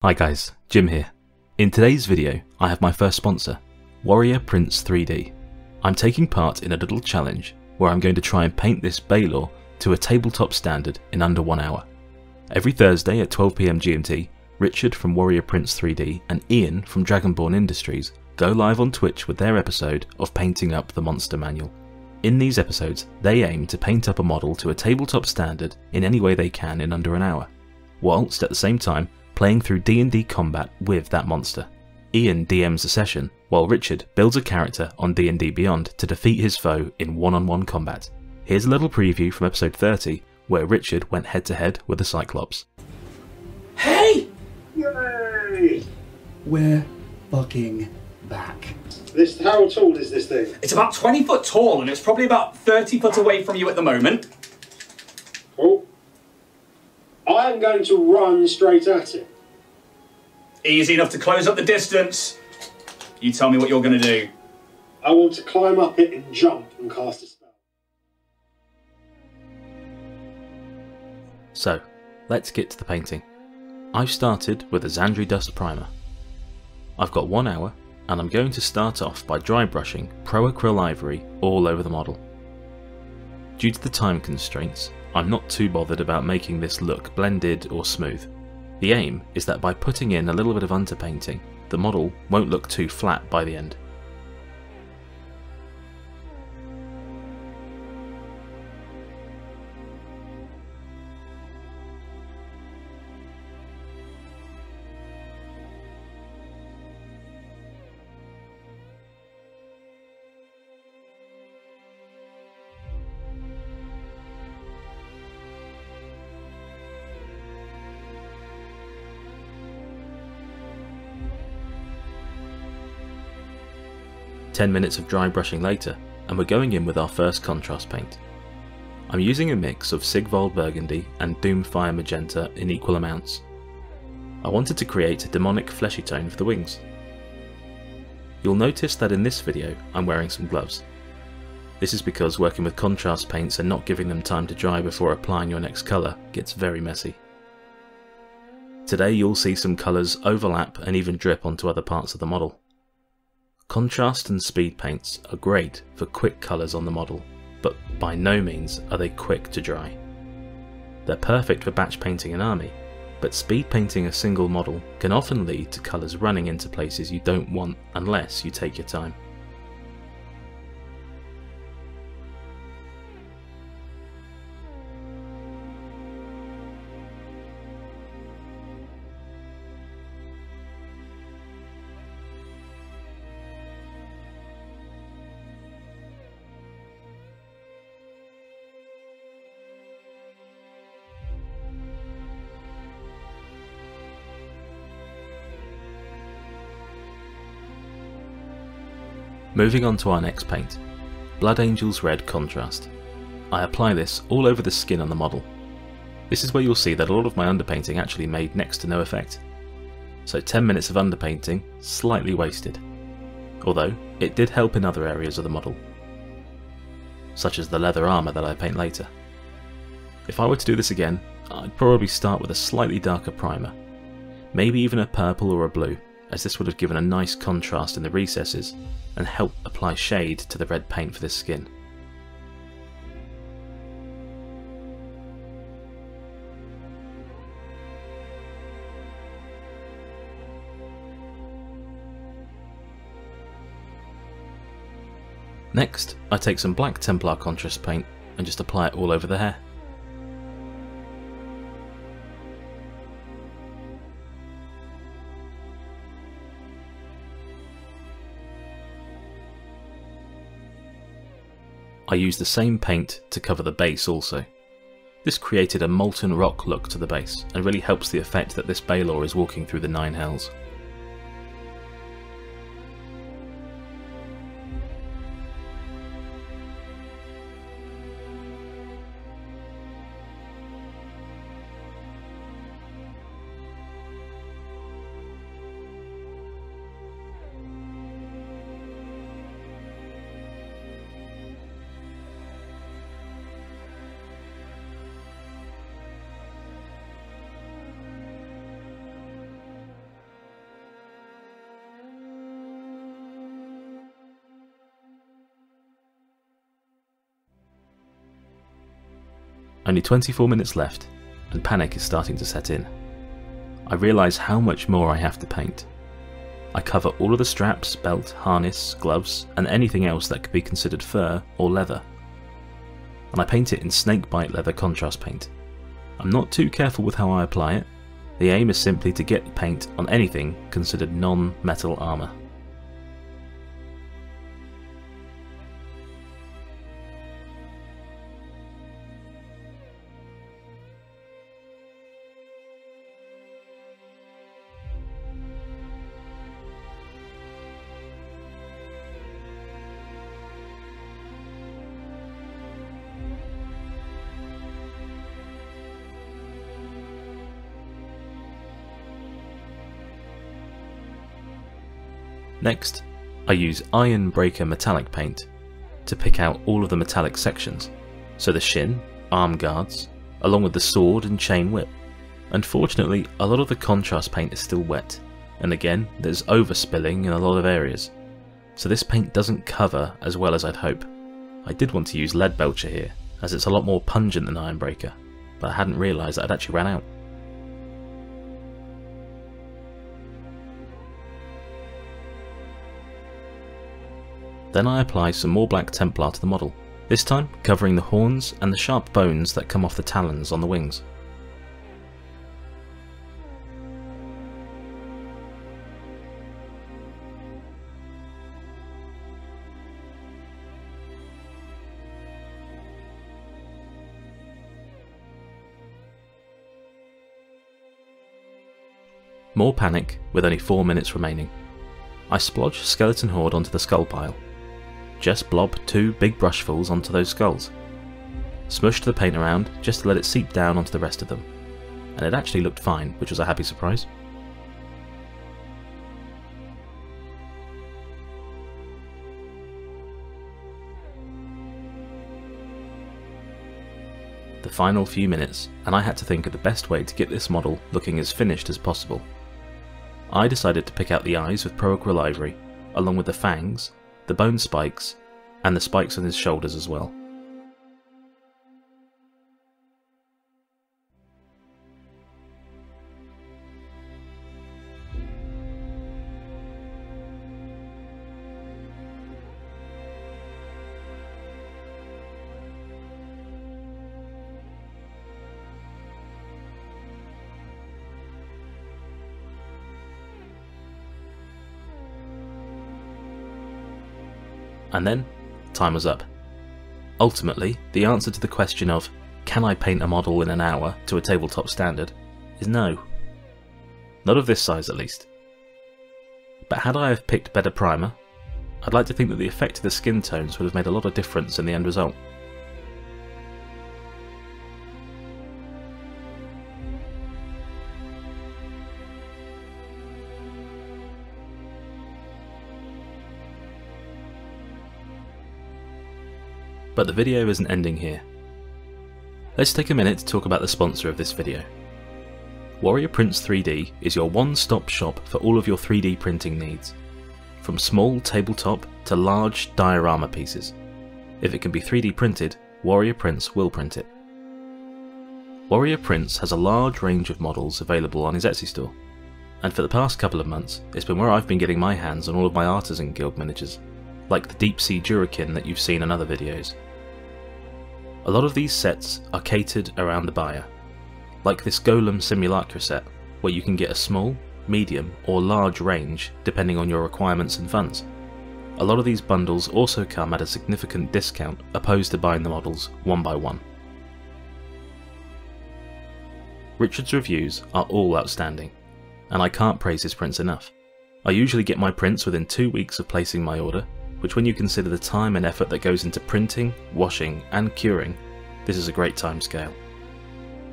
Hi guys, Jim here. In today's video, I have my first sponsor, Warrior Prince 3D. I'm taking part in a little challenge where I'm going to try and paint this Balor to a tabletop standard in under 1 hour. Every Thursday at 12 PM GMT, Richard from Warrior Prince 3D and Ian from Dragonborn Industries go live on Twitch with their episode of Painting Up the Monster Manual. In these episodes, they aim to paint up a model to a tabletop standard in any way they can in under an hour, whilst at the same time playing through D&D combat with that monster. Ian DMs a session, while Richard builds a character on D&D Beyond to defeat his foe in one-on-one combat. Here's a little preview from episode 30, where Richard went head-to-head with the Cyclops. Hey! Yay! We're fucking back. How tall is this thing? It's about 20 foot tall and it's probably about 30 foot away from you at the moment. Cool. I am going to run straight at it. Easy enough to close up the distance. You tell me what you're going to do. I want to climb up it and jump and cast a spell. So, let's get to the painting. I've started with a Xandri Dust primer. I've got 1 hour, and I'm going to start off by dry brushing Pro Acryl Ivory all over the model. Due to the time constraints, I'm not too bothered about making this look blended or smooth. The aim is that by putting in a little bit of underpainting, the model won't look too flat by the end. "10 minutes of dry brushing later, and we're going in with our first contrast paint. I'm using a mix of Sigvald Burgundy and Doomfire Magenta in equal amounts. I wanted to create a demonic fleshy tone for the wings. You'll notice that in this video I'm wearing some gloves. This is because working with contrast paints and not giving them time to dry before applying your next colour gets very messy. Today you'll see some colours overlap and even drip onto other parts of the model. Contrast and speed paints are great for quick colours on the model, but by no means are they quick to dry. They're perfect for batch painting an army, but speed painting a single model can often lead to colours running into places you don't want unless you take your time. Moving on to our next paint, Blood Angel's Red Contrast. I apply this all over the skin on the model. This is where you'll see that a lot of my underpainting actually made next to no effect. So 10 minutes of underpainting, slightly wasted. Although, it did help in other areas of the model, such as the leather armour that I paint later. If I were to do this again, I'd probably start with a slightly darker primer, maybe even a purple or a blue, as this would have given a nice contrast in the recesses and helped apply shade to the red paint for this skin. Next, I take some black Templar contrast paint and just apply it all over the hair. I used the same paint to cover the base also. This created a molten rock look to the base and really helps the effect that this Balor is walking through the Nine Hells. Only 24 minutes left, and panic is starting to set in. I realise how much more I have to paint. I cover all of the straps, belt, harness, gloves, and anything else that could be considered fur or leather. And I paint it in snakebite leather contrast paint. I'm not too careful with how I apply it. The aim is simply to get paint on anything considered non-metal armour. Next, I use Iron Breaker metallic paint to pick out all of the metallic sections, so the shin, arm guards, along with the sword and chain whip. Unfortunately, a lot of the contrast paint is still wet, and again there's overspilling in a lot of areas, so this paint doesn't cover as well as I'd hope. I did want to use Lead Belcher here, as it's a lot more pungent than Iron Breaker, but I hadn't realised that I'd actually ran out. Then I apply some more Black Templar to the model, this time covering the horns and the sharp bones that come off the talons on the wings. More panic with only 4 minutes remaining. I splodge Skeleton Horde onto the skull pile. Just blob 2 big brushfuls onto those skulls. Smushed the paint around just to let it seep down onto the rest of them, and it actually looked fine, which was a happy surprise. The final few minutes, and I had to think of the best way to get this model looking as finished as possible. I decided to pick out the eyes with Pro-Acryl Ivory, along with the fangs, the bone spikes, and the spikes on his shoulders as well. And then, time was up. Ultimately, the answer to the question of, can I paint a model in an hour to a tabletop standard, is no. Not of this size at least. But had I have picked better primer, I'd like to think that the effect of the skin tones would have made a lot of difference in the end result. But the video isn't ending here. Let's take a minute to talk about the sponsor of this video. Warrior Prints 3D is your one-stop shop for all of your 3D printing needs, from small tabletop to large diorama pieces. If it can be 3D printed, Warrior Prints will print it. Warrior Prints has a large range of models available on his Etsy store, and for the past couple of months it's been where I've been getting my hands on all of my Artisan Guild miniatures, like the Deep Sea Durakin that you've seen in other videos. A lot of these sets are catered around the buyer, like this Golem Simulacra set, where you can get a small, medium or large range depending on your requirements and funds. A lot of these bundles also come at a significant discount opposed to buying the models one by one. Richard's reviews are all outstanding, and I can't praise his prints enough. I usually get my prints within 2 weeks of placing my order, which when you consider the time and effort that goes into printing, washing and curing, this is a great timescale.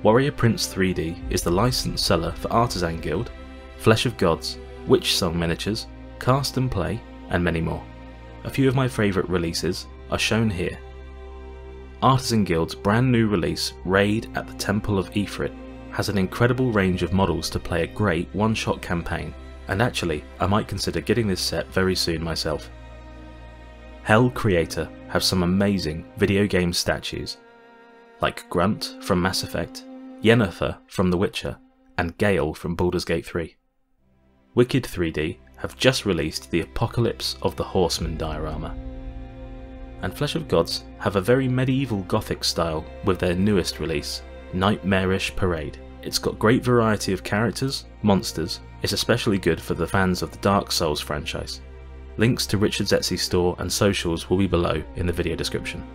Warrior Prints 3D is the licensed seller for Artisan Guild, Flesh of Gods, Witch Song miniatures, Cast and Play and many more. A few of my favourite releases are shown here. Artisan Guild's brand new release, Raid at the Temple of Ifrit, has an incredible range of models to play a great one-shot campaign, and actually I might consider getting this set very soon myself. Hell Creator have some amazing video game statues. like Grunt from Mass Effect, Yennefer from The Witcher, and Gale from Baldur's Gate 3. Wicked 3D have just released the Apocalypse of the Horseman diorama. And Flesh of Gods have a very medieval gothic style with their newest release, Nightmarish Parade. It's got great variety of characters, monsters, it's especially good for the fans of the Dark Souls franchise. Links to Richard's Etsy store and socials will be below in the video description.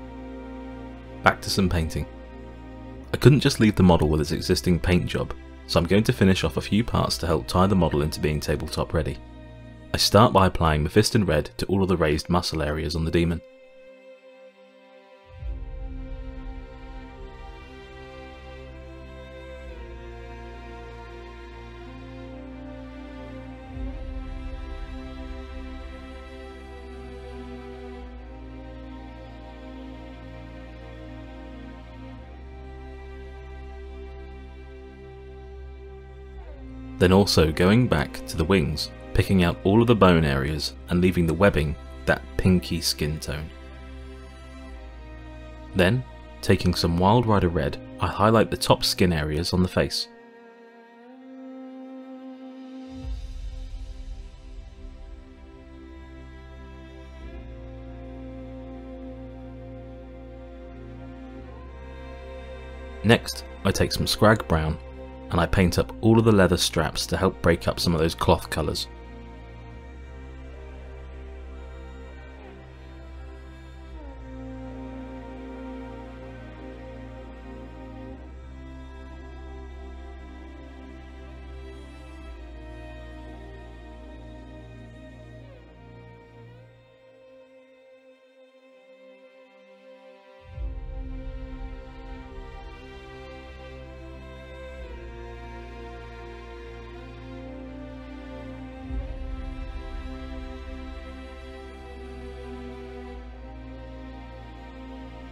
Back to some painting. I couldn't just leave the model with its existing paint job, so I'm going to finish off a few parts to help tie the model into being tabletop ready. I start by applying Mephiston Red to all of the raised muscle areas on the demon. Then also going back to the wings, picking out all of the bone areas and leaving the webbing that pinky skin tone. Then, taking some Wild Rider Red, I highlight the top skin areas on the face. Next, I take some Scrag Brown and I paint up all of the leather straps to help break up some of those cloth colours.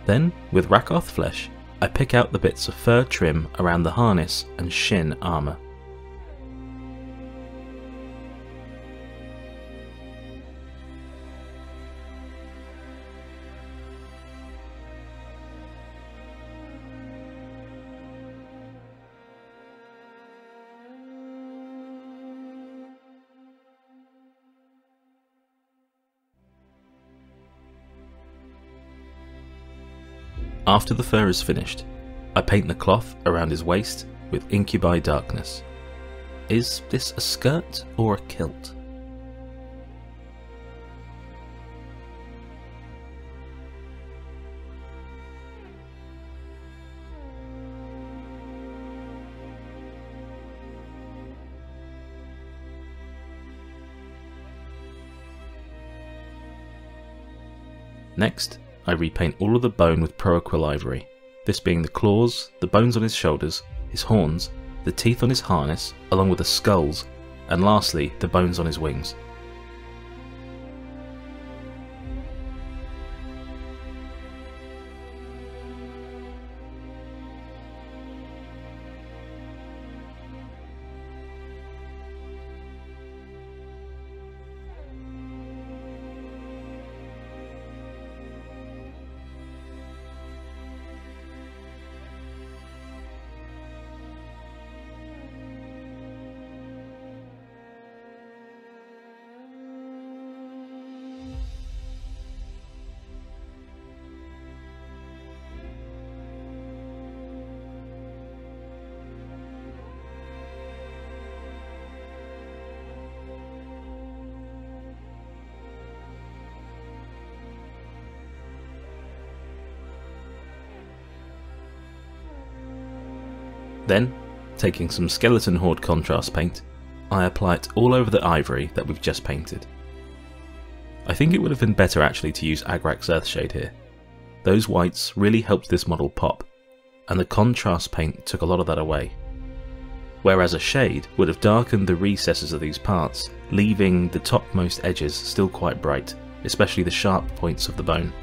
Then, with Rakoth Flesh, I pick out the bits of fur trim around the harness and shin armour. After the fur is finished, I paint the cloth around his waist with Incubi Darkness. Is this a skirt or a kilt? Next, I repaint all of the bone with Proaquil Ivory, this being the claws, the bones on his shoulders, his horns, the teeth on his harness, along with the skulls, and lastly the bones on his wings. Then, taking some Skeleton Horde contrast paint, I apply it all over the ivory that we've just painted. I think it would have been better actually to use Agrax Earthshade here. Those whites really helped this model pop, and the contrast paint took a lot of that away. Whereas a shade would have darkened the recesses of these parts, leaving the topmost edges still quite bright, especially the sharp points of the bone.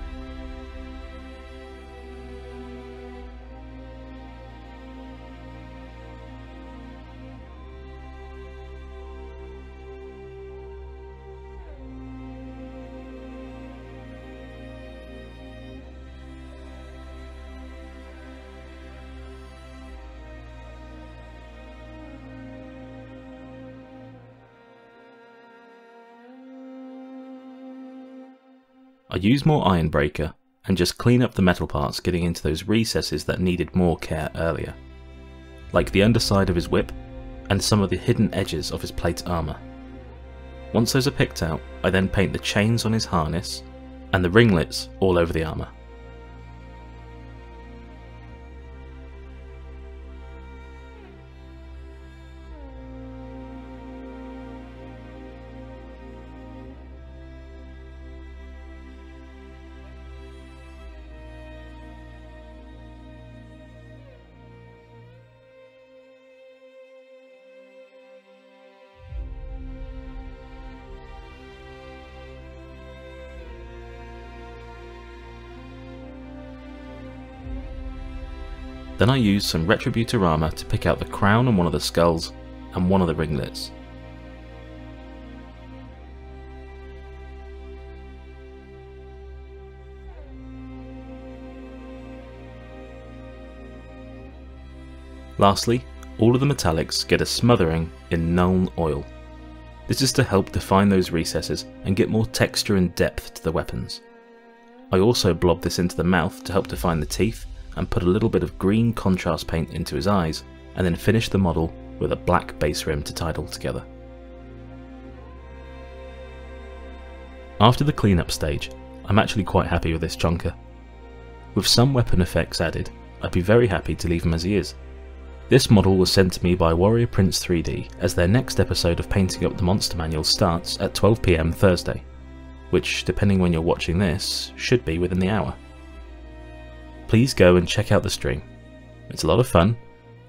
I use more iron breaker and just clean up the metal parts getting into those recesses that needed more care earlier, like the underside of his whip and some of the hidden edges of his plate armour. Once those are picked out, I then paint the chains on his harness and the ringlets all over the armour. Then I use some Retributor armour to pick out the crown on one of the skulls and one of the ringlets. Lastly, all of the metallics get a smothering in Nuln oil. This is to help define those recesses and get more texture and depth to the weapons. I also blob this into the mouth to help define the teeth and put a little bit of green contrast paint into his eyes, and then finish the model with a black base rim to tie it all together. After the cleanup stage, I'm actually quite happy with this chonker. With some weapon effects added, I'd be very happy to leave him as he is. This model was sent to me by Warrior Prince 3D, as their next episode of Painting Up the Monster Manual starts at 12 PM Thursday, which, depending when you're watching this, should be within the hour. Please go and check out the stream. It's a lot of fun,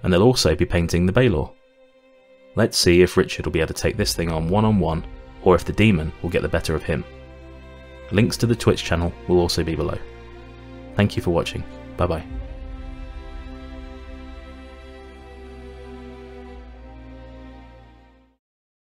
and they'll also be painting the Balor. Let's see if Richard will be able to take this thing on one-on-one, or if the demon will get the better of him. Links to the Twitch channel will also be below. Thank you for watching. Bye bye.